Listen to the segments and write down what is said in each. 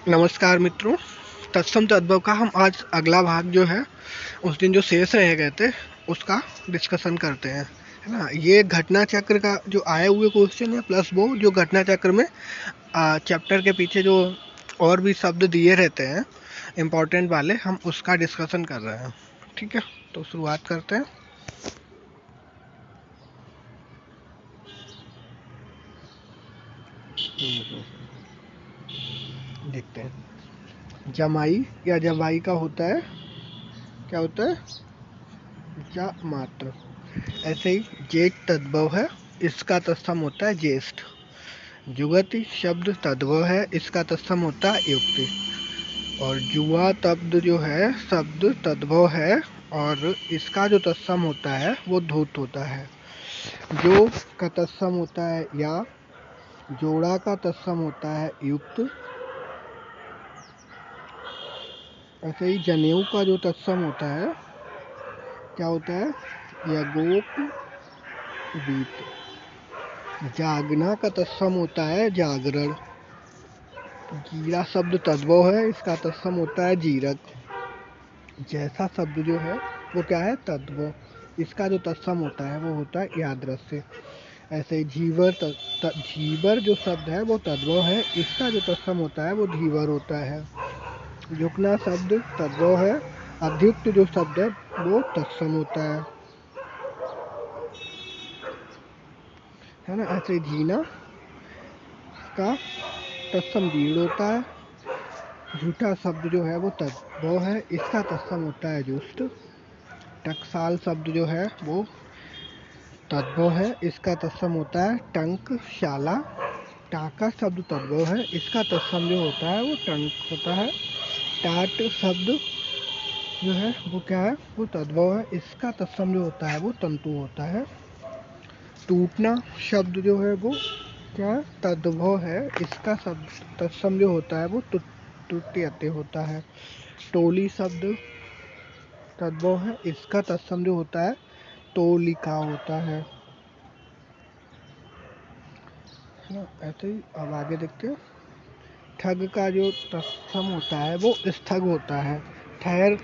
नमस्कार मित्रों। तत्सम तद्भव का हम आज अगला भाग जो है उस दिन जो शेष रह गए थे उसका डिस्कशन करते हैं, है ना। ये घटना चक्र का जो आए हुए क्वेश्चन है प्लस वो जो घटना चक्र में चैप्टर के पीछे जो और भी शब्द दिए रहते हैं इम्पोर्टेंट वाले, हम उसका डिस्कशन कर रहे हैं। ठीक है, तो शुरुआत करते हैं। देखते हैं। जमाई या जवाई का होता है, क्या होता है, जा मात्र। ऐसे ही जेठ तद्भव है, इसका तत्सम होता है ज्येष्ठ। जुगति शब्द तद्भव है, इसका तत्सम होता है युक्ति। और जुआ तब्द जो है शब्द तद्भव है और इसका जो तत्सम होता है वो धूत होता है। जो का तत्सम होता है या, जोड़ा का तत्सम होता है युक्त। ऐसे ही जनेऊ का जो तत्सम होता है क्या होता है, यगोक वीत। जागना का तत्सम होता है जागरण। जीरा शब्द तद्भव है, इसका तत्सम होता है जीरक। जैसा शब्द जो है वो क्या है, तद्भव, इसका जो तत्सम होता है वो होता है यादृश्य। ऐसे ही झीवर झीवर जो शब्द है वो तद्भव है, इसका जो तत्सम होता है वो धीवर होता है। झुकना शब्द तद्भव है, अध्युक्त जो शब्द है वो तत्सम होता है ना। ऐसे ही जीना का तत्सम जीर्ण होता है। झूठा शब्द जो है वो तद्भव है, इसका तत्सम होता है जुष्ट। टकसाल शब्द जो है वो तद्भव है, इसका तत्सम होता है टंक शाला। टाका शब्द तद्भव है, इसका तत्सम जो होता है वो टंक होता है। टाट शब्द जो है वो क्या है, वो तद्भव है, इसका तत्सम जो होता है वो तंतु होता है। टूटना शब्द जो है वो क्या तद्भव है, इसका शब्द तत्सम जो होता है वो तुट्यते होता है। टोली शब्द तद्भव है, इसका तत्सम जो होता है तोलिका होता है ना। ऐसे ही अब आगे देखते हैं। ठग का जो तत्सम होता है वो स्थग होता है। ठहर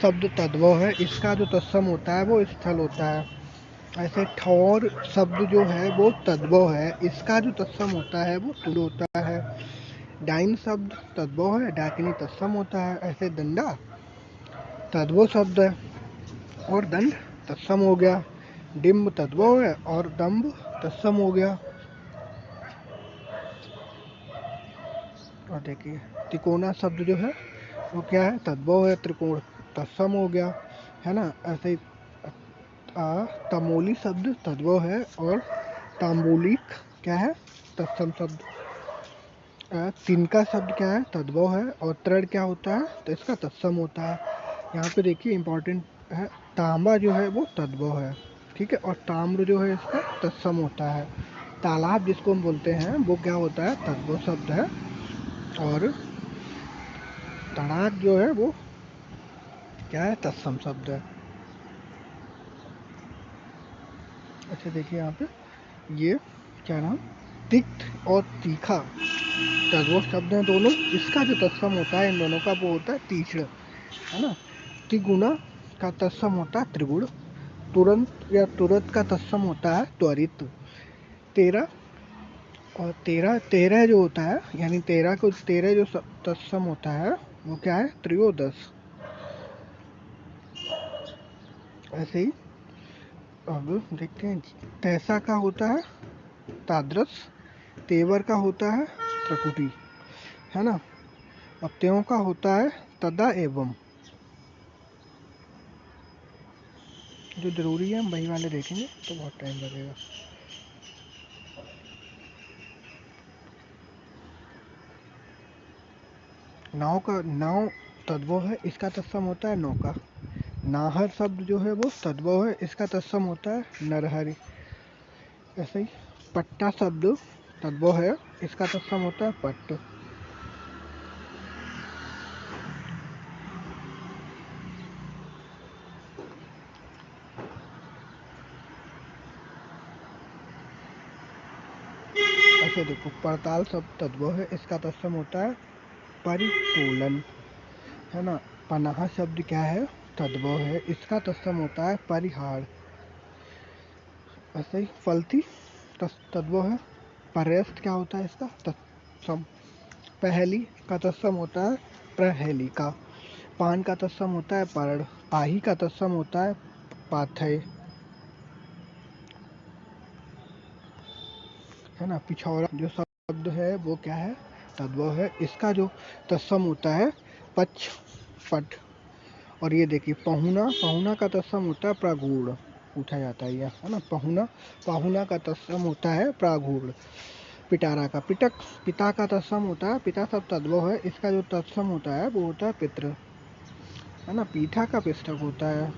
शब्द तद्भव है, इसका जो तत्सम होता है वो स्थल होता है। ऐसे ठौर शब्द जो है वो तद्भव है, इसका जो तत्सम होता है वो तुड़ होता है। डाइन शब्द तद्भव है, डाकिनी तत्सम होता है। ऐसे दंडा तद्भव शब्द है और दंड तत्सम हो गया। डिम्ब तद्भव है और दम्भ तत्सम हो गया। और देखिए तिकोना शब्द जो है वो क्या है, तद्भव है, त्रिकोण तत्सम हो गया, है ना। ऐसे ही तमोली शब्द तद्भव है और तांबूलिक क्या है, तत्सम शब्द। तिनका शब्द क्या है, तद्भव है और तृण क्या होता है, तो इसका तत्सम होता है। यहाँ पे देखिए इंपॉर्टेंट है, तांबा जो है वो तद्भव है, ठीक है, और ताम्र जो है इसका तत्सम होता है। तालाब जिसको हम बोलते हैं वो क्या होता है, तद्भव शब्द है। और तड़ाक जो है वो क्या है, तत्सम शब्द है। अच्छा देखिए यहाँ पे ये क्या नाम, तिक्त और तीखा तद्भव शब्द हैं दोनों, इसका जो तत्सम होता है इन दोनों का वो होता है तीक्ष्ण, है ना। त्रिगुणा का तत्सम होता है त्रिगुण। तुरंत या तुरंत का तत्सम होता है त्वरित। तेरह और तेरह तेरह जो होता है, यानी तेरह को तेरह जो तत्सम होता है वो क्या है, त्रयोदश। ऐसे ही अब देखते हैं। तैसा का होता है तादृश। तेवर का होता है त्रिकुटी, है ना। और त्यों का होता है तदा एवं। जो जरूरी है हम वही वाले देखेंगे तो बहुत टाइम लगेगा। नाव का, नाव तद्भव है, इसका तत्सम होता है नौका। नाहर शब्द जो है वो तद्भव है, इसका तत्सम होता है नरहरि। ऐसे ही पट्टा शब्द तद्भव है, इसका तत्सम होता है पट्ट। ऐसे देखो पड़ताल शब्द तद्भव है, इसका तत्सम होता है परितोलन, है ना। पनाह शब्द क्या है? तद्भव है, इसका तत्सम होता है परिहार। ऐसे ही फलती तद्भव है। पर्यस्त क्या होता है इसका तत्सम? पहली का तत्सम होता है प्रहेलिका। पान का तत्सम होता है पर्ण। पाही का तत्सम होता है पाथय, है ना। पिछौरा जो शब्द है वो क्या है? तद्भव है, इसका जो तत्सम होता है पक्ष पट। और ये देखिए पहुना, पहुना का तत्सम होता है प्रागूढ़, पूछा जाता है यह, है ना। पहुना, पाहुना का तत्सम होता है प्रागूढ़। पिटारा का पिटक, पिता का तत्सम होता है पिता, सब तद्भव है, इसका जो तत्सम होता है वो होता है पितृ, है ना। पीठा का पिष्टक होता है।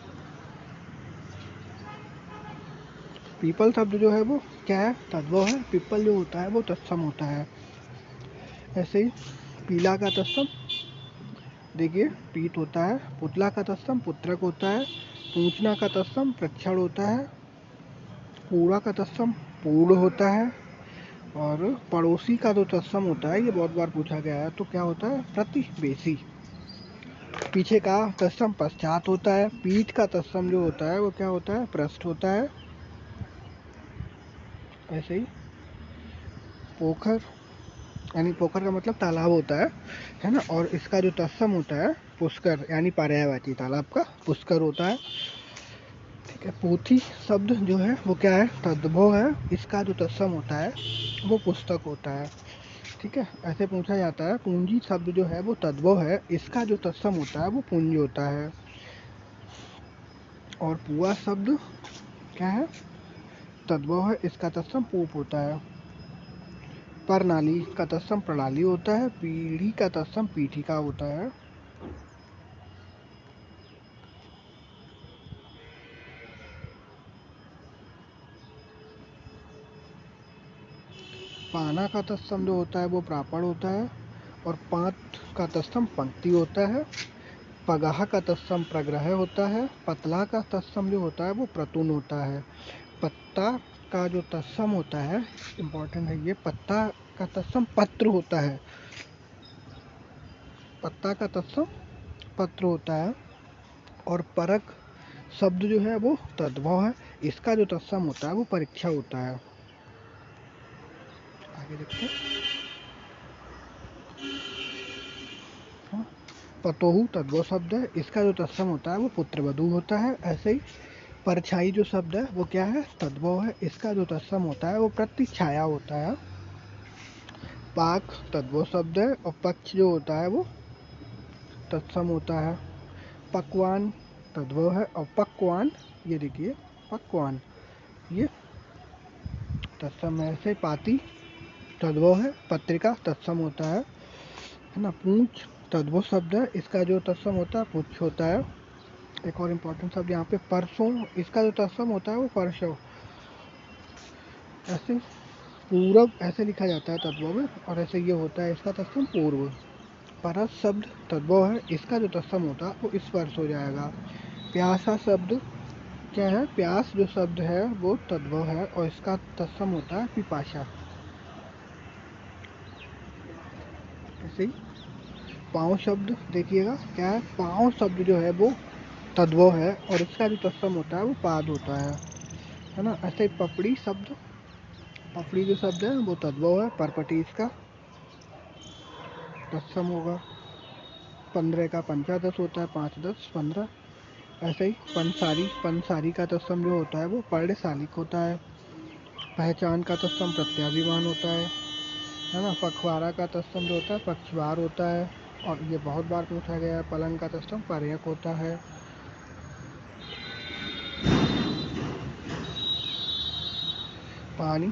पीपल शब्द जो है वो क्या है? तद्भव है, पीपल जो होता है वो तत्सम होता है। ऐसे ही पीला का तत्सम देखिए पीत होता है। पुतला का तत्सम पुत्रक होता है। पूछना का तत्सम प्रक्षण होता है। पूरा का तत्सम पूर्ण होता है। और पड़ोसी का जो तत्सम होता है, ये बहुत बार पूछा गया है, तो क्या होता है? प्रतिवेशी। पीछे का तत्सम पश्चात होता है। पीठ का तत्सम जो होता है वो क्या होता है? पृष्ठ होता है। ऐसे ही पोखर, यानी पोखर का मतलब तालाब होता है ना। और इसका जो तत्सम होता है पुष्कर, यानी पर्यायवाची तालाब का पुष्कर होता है। ठीक है। पोथी शब्द जो है वो क्या है? तद्भव है, इसका जो तत्सम होता है वो पुस्तक होता है। ठीक है। ऐसे पूछा जाता है पूंजी शब्द जो है वो तद्भव है, इसका जो तत्सम होता है वो पुंज होता है। और पुआ शब्द क्या है? तद्भव है, इसका तत्सम पूप होता है। प्रणाली का तत्सम प्रणाली होता है। पीढ़ी का तत्सम पीठिका होता है। पाना का तत्सम जो होता है वो प्रापण होता है। और पात का तत्सम पंक्ति होता है। पगाह का तत्सम प्रग्रह होता है। पतला का तत्सम जो होता है वो प्रतुन होता है। पत्ता का जो तत्सम होता है, इम्पोर्टेंट है ये, पत्ता का तत्सम पत्र होता है। पत्ता का तत्सम पत्र होता है। और परक शब्द जो है वो तद्भव है, इसका जो तत्सम होता है वो परीक्षा होता है। आगे देखते हैं। हाँ, पतोहु तद्भव शब्द है, इसका जो तत्सम होता है वो पुत्रवधू होता है। ऐसे ही परछाई जो शब्द है वो क्या है? तद्भव है, इसका जो तत्सम होता है वो प्रतिछाया होता है। पाक तद्भव शब्द है, और पक्ष जो होता है वो तत्सम होता है। पकवान तद्भव है, और पक्वान, ये देखिए पक्वान, ये तत्सम है। ऐसे पाती तद्भव है, पत्रिका तत्सम होता है ना। पूंछ तद्भव शब्द है, इसका जो तत्सम होता है पुच्छ होता है। एक और इम्पोर्टेंट शब्द यहाँ पे परसों, इसका जो तत्सम होता है वो परसों। ऐसे पूरब ऐसे लिखा जाता है तद्भव में, और ऐसे ये होता है इसका तत्सम पूर्व। परस शब्द तद्भव है, इसका जो तत्सम होता है वो स्पर्श हो जाएगा। प्यासा शब्द क्या है? प्यास जो शब्द है वो तद्भव है, और इसका तत्सम होता है पिपाशा। ऐसे ही पाँव शब्द देखिएगा क्या है? पाँव शब्द जो है वो तद्भव है, और इसका जो तत्सम होता है वो पाद होता है ना। ऐसे ही पपड़ी शब्द, पपड़ी जो शब्द है वो तद्भव है, परपटी इसका तत्सम होगा। 15 का पंचादश होता है, 5 10 15। ऐसे ही पंसारी, पंसारी का तत्सम जो होता है वो पर्णशालिक होता है। पहचान का तत्सम प्रत्याभिमान होता है ना। पखवाड़ा का तत्सम जो होता है पक्षवार होता है। और ये बहुत बार पूछा गया है, पलंग का तत्सम पर्यक होता है। पानी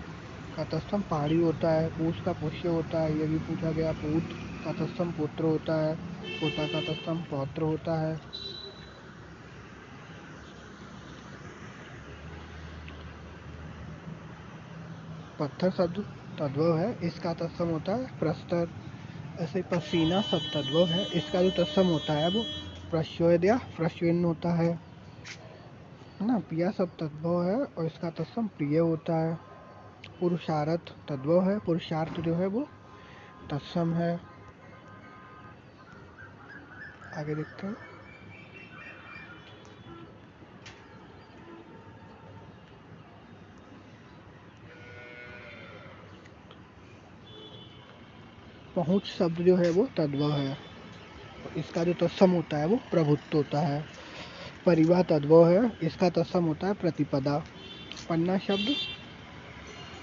का तत्सम पहाड़ी होता है। पूछ का पुष्य होता है, ये भी पूछा गया। पूत का तत्सम पुत्र होता है। पोता का तत्सम पौत्र होता है। पत्थर शब्द तद्भव है, इसका तत्सम होता है प्रस्तर। ऐसे पसीना शब्द तद्भव है, इसका जो तत्सम होता है वो प्रश्वेद या प्रश्विन होता है ना। पिया शब्द तद्भव है, और इसका तत्सम प्रिय होता है। पुरुषार्थ तद्भव है, पुरुषार्थ जो है वो तत्सम है। आगे देखते हैं। पहुंच शब्द जो है वो तद्भव है, इसका जो तत्सम होता है वो प्रभुत्व होता है। परिवाह तद्भव है, इसका तत्सम होता है प्रतिपदा। पन्ना शब्द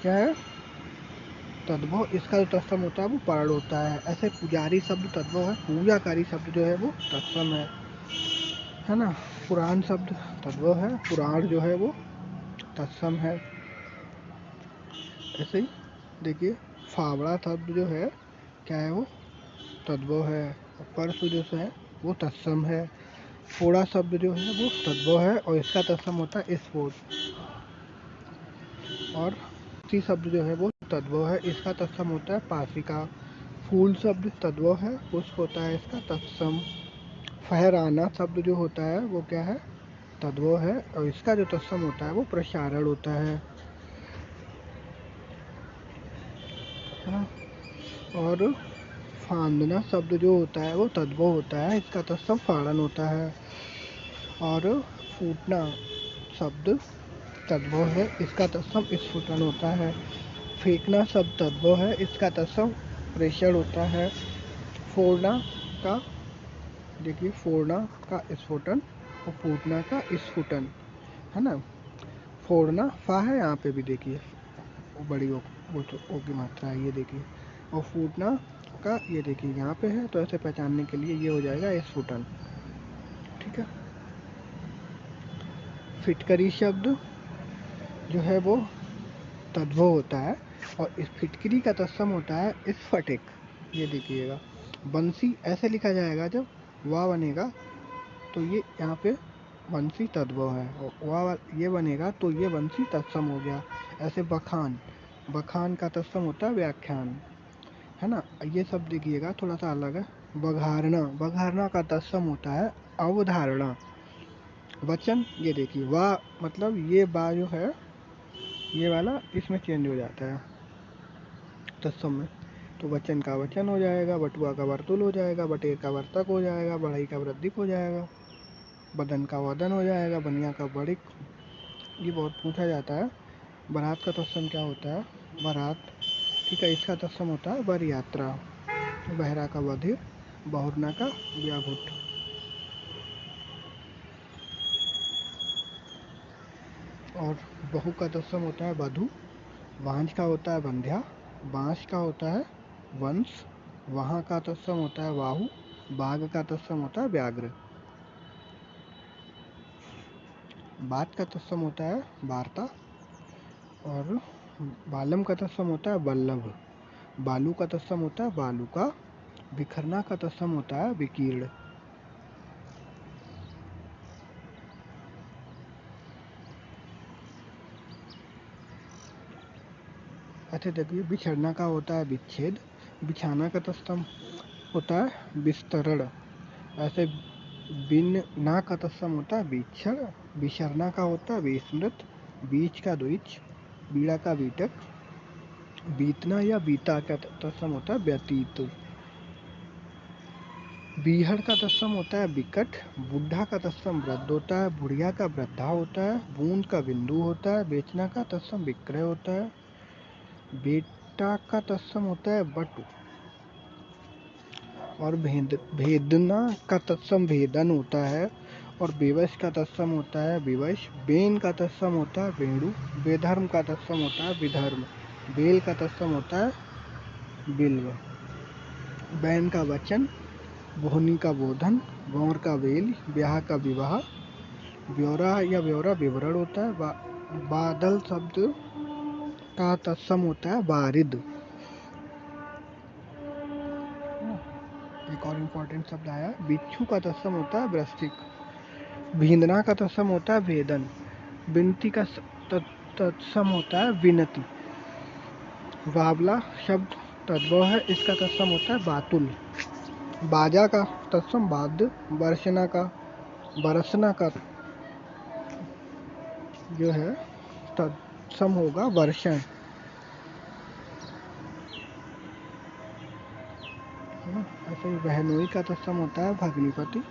क्या है? तद्भव, इसका जो तत्सम होता है वो पर्ण होता है। ऐसे पुजारी शब्द तद्भव है, पूजाकारी शब्द जो है वो तत्सम है ना। पुराण शब्द तद्भव है, पुराण जो है वो तत्सम है। ऐसे ही देखिए फावड़ा शब्द जो है क्या है, वो तद्भव है। परसु जो है वो तत्सम है। फोड़ा शब्द जो है वो तद्भव है और इसका तत्सम होता है स्फोट। और सी शब्द जो है वो तद्भव है, इसका तत्सम होता है पासिका। फूल शब्द तद्भव है, पुष्प होता है इसका तत्सम। फहराना शब्द जो होता है वो क्या है? तद्भव है और इसका जो तत्सम होता है वो प्रसारण होता है ना। और फांदना शब्द जो होता है वो तद्भव होता है, इसका तत्सम फाड़न होता है। और फूटना शब्द तद्भव है, इसका तत्सम स्फुटन होता है। फेंकना शब्द तद्भव है, इसका तत्सम प्रेषण होता है। फोड़ना का देखिए, फोड़ना का स्फुटन और फूटना का स्फुटन है ना। फोड़ना फा है, यहाँ पे भी देखिए बड़ी वो तो ओ की मात्रा है, ये देखिए। और फूटना का ये देखिए यहाँ पे है, तो ऐसे पहचानने के लिए ये हो जाएगा स्फुटन। ठीक है। फिटकरी शब्द जो है वो तद्भव होता है और इस फिटकरी का तत्सम होता है स्फटिक। ये देखिएगा, बंसी ऐसे लिखा जाएगा, जब वाह बनेगा तो ये यहाँ पे बंसी तद्भव है, और वाह ये बनेगा तो ये बंसी तत्सम हो गया। ऐसे बखान, बखान का तत्सम होता है व्याख्यान, है ना। ये सब देखिएगा थोड़ा सा अलग है। बघारना, बघारना का तत्सम होता है अवधारणा। वचन, ये देखिए वाह मतलब ये बा जो है ये वाला इसमें चेंज हो जाता है तत्सम में, तो वचन का वचन हो जाएगा, बटुआ का वर्तुल हो जाएगा, बटेर का वर्तक हो जाएगा, बढ़ई का वृद्धिक हो जाएगा, बदन का वदन हो जाएगा, बनिया का बड़िक। ये बहुत पूछा जाता है। बारात का तत्सम क्या होता है? बारात, ठीक है, इसका तत्सम होता है वर यात्रा। बहरा का बधिर, बहुरना का व्याभूत। और बहु का तत्सम होता है वधु, वांझ का होता है वंध्या, बांस का होता है वंश, वहाँ का तत्सम होता है वाहु, बाघ का तत्सम होता है व्याघ्र। बात का तत्सम होता है वार्ता। और बालम का तत्सम होता है वल्लभ, बालू का तत्सम होता है बालुका, बिखरना का तत्सम होता है विकीर्ण। अच्छा देखिए, बिछड़ना का होता है विच्छेद, बिछाना का तत्सम होता है विस्तरण। ऐसे बिन ना का तत्सम होता है बीक्षण, बिशरना का होता है विस्मृत, बीच का द्विच, बीड़ा का बीटक, बीतना या बीता का तत्सम होता है व्यतीत। बीहड़ का तत्सम होता है विकट, बुढ़ा का तत्सम वृद्ध होता है, बुढ़िया का वृद्धा होता है, बूंद का बिंदु होता है, बेचना का तत्सम विक्रय होता है, बेटा का तत्सम होता है बटु, और भेदना का तत्सम भेदन होता है, और बेवश का तत्सम होता है विवश, बेन का तत्सम होता है वेणु, बेधर्म का तत्सम होता है विधर्म, बेल का तत्सम होता है बिल्व, बैन का वचन, बोहनी का बोधन, गौर का वेल, ब्याह का विवाह, ब्यौरा या ब्यौरा विवरण होता है। बादल शब्द का तत्सम होता है बारिद। एक और इम्पोर्टेंट शब्द आया, बिच्छू का तत्सम होता है वृश्चिक, भींदना का तत्सम होता है भेदन, विनती का तत्सम होता है विनती, बावला शब्द तद्भव है, इसका तत्सम होता है बातुल, बाजा का तत्सम वाद्य, बरसना का जो है तत्सम होगा वर्षण। है ना। ऐसे ही बहनोई का तत्सम होता है भग्निपति।